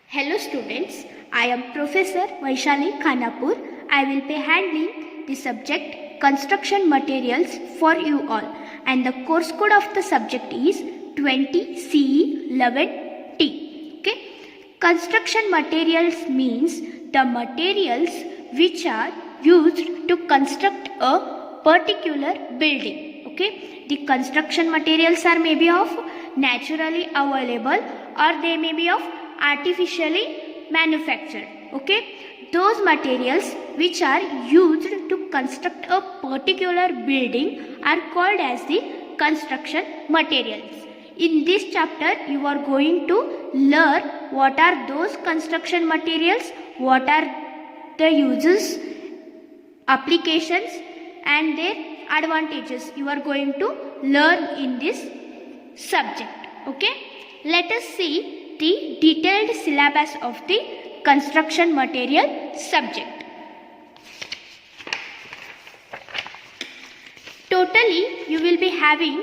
Hello students, I am Professor Vaishali Khanapur. I will be handling the subject Construction Materials for you all, and the course code of the subject is 20 CE 11T. Okay? Construction materials means the materials which are used to construct a particular building. Okay? The construction materials are maybe of naturally available or they may be of artificially manufactured. Okay, those materials which are used to construct a particular building are called as the construction materials. In this chapter you are going to learn what are those construction materials, what are the uses, applications and their advantages. You are going to learn in this subject. Okay, let us see the detailed syllabus of the construction material subject. Totally you will be having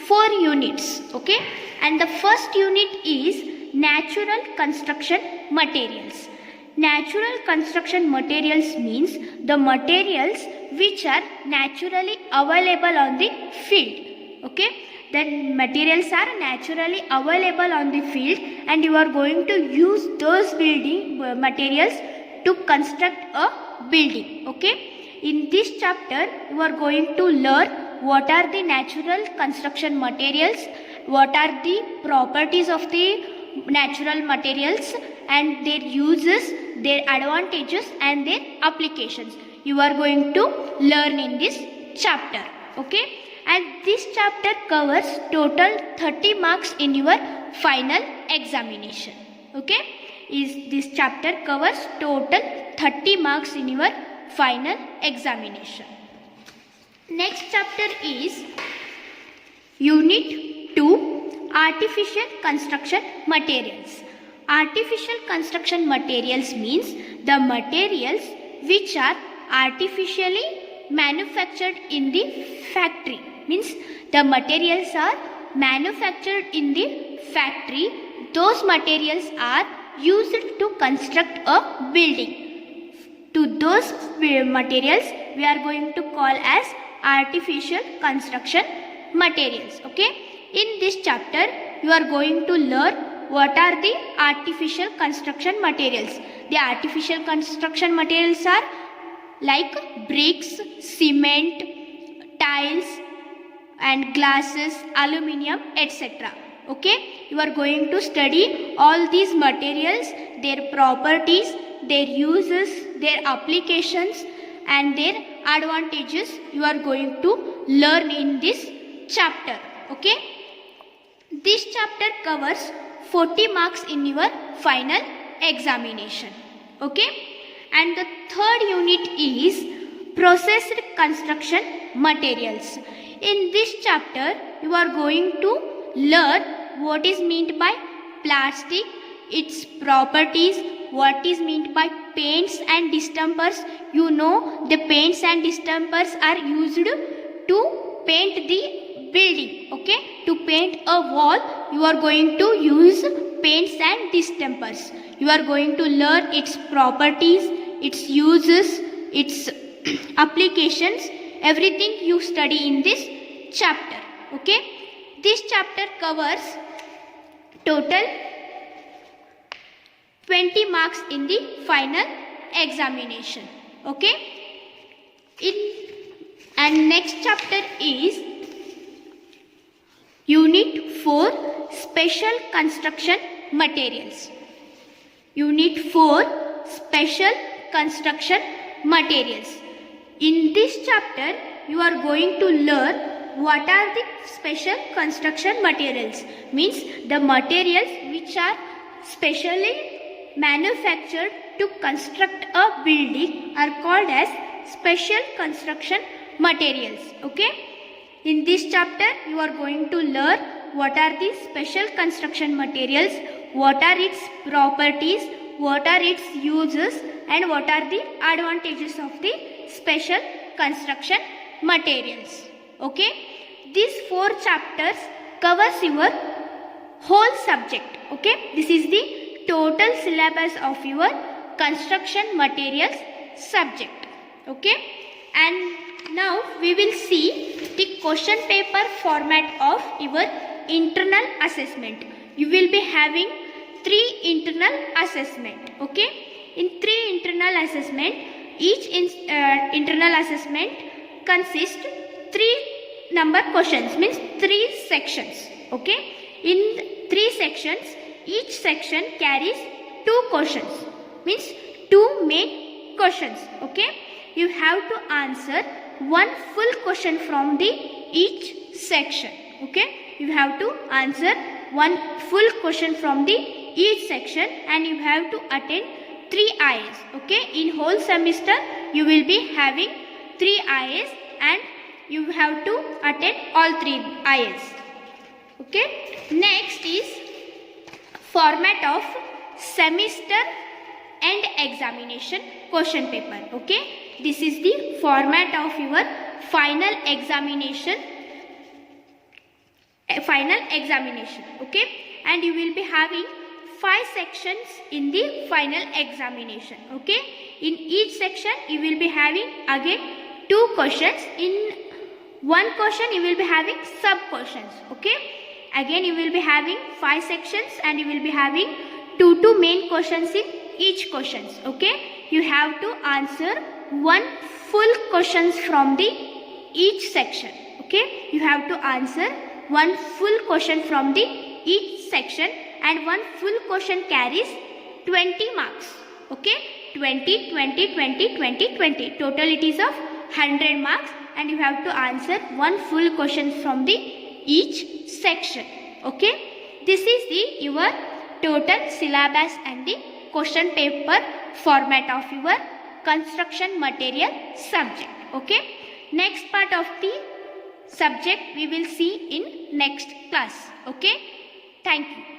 4 units, okay, and the first unit is natural construction materials. Natural construction materials means the materials which are naturally available on the field. Okay, then materials are naturally available on the field and you are going to use those building materials to construct a building. Okay, in this chapter you are going to learn what are the natural construction materials, what are the properties of the natural materials and their uses, their advantages and their applications. You are going to learn in this chapter. Okay, and this chapter covers total 30 marks in your final examination. Okay, this chapter covers total 30 marks in your final examination. Next chapter is Unit 2, Artificial Construction Materials. Artificial construction materials means the materials which are artificially manufactured in the factory. Means the materials are manufactured in the factory. Those materials are used to construct a building. To those materials we are going to call as artificial construction materials. Okay, in this chapter you are going to learn what are the artificial construction materials. The artificial construction materials are like bricks, cement, tiles and glasses, aluminium, etc. Okay, you are going to study all these materials, their properties, their uses, their applications and their advantages. You are going to learn in this chapter. Okay, this chapter covers 40 marks in your final examination. Okay, and the third unit is processed construction materials. In this chapter you are going to learn what is meant by plastic, its properties, what is meant by paints and distempers. You know the paints and distempers are used to paint the building. Okay, to paint a wall you are going to use paints and distempers. You are going to learn its properties, its uses, its applications, everything you study in this chapter. Okay, this chapter covers total 20 marks in the final examination. Okay, and next chapter is Unit 4, Special Construction Materials. Unit 4, Special Construction Materials. In this chapter you are going to learn what are the special construction materials. Means the materials which are specially manufactured to construct a building are called as special construction materials. Okay, in this chapter you are going to learn what are the special construction materials, what are its properties, what are its uses and what are the advantages of the special construction materials. Okay, these 4 chapters covers your whole subject. Okay, this is the total total syllabus of your construction materials subject. Okay, and now we will see the question paper format of your internal assessment. You will be having 3 internal assessment. Okay, in 3 internal assessment, each internal assessment consists 3 number questions, means 3 sections. Okay, in 3 sections, each section carries 2 questions, means 2 main questions. Okay, you have to answer one full question from the each section. Okay, you have to answer one full question from the each section, and you have to attend 3 IAs. Okay, in whole semester you will be having 3 IAs and you have to attend all 3 IAs. Okay, next is format of semester end examination question paper. Okay, this is the format of your final examination. Okay, and you will be having 5 sections in the final examination. Okay, in each section you will be having again 2 questions. In one question you will be having sub questions. Okay, again you will be having 5 sections and you will be having 2 main questions in each questions. Okay, you have to answer one full questions from the each section. Okay, you have to answer one full question from the each section, and one full question carries 20 marks. Okay, 20, 20, 20, 20, 20. Total it is of 100 marks, and you have to answer one full question from the each section. Okay, this is the your total syllabus and the question paper format of your construction material subject. Okay, next part of the subject we will see in next class. Okay, thank you.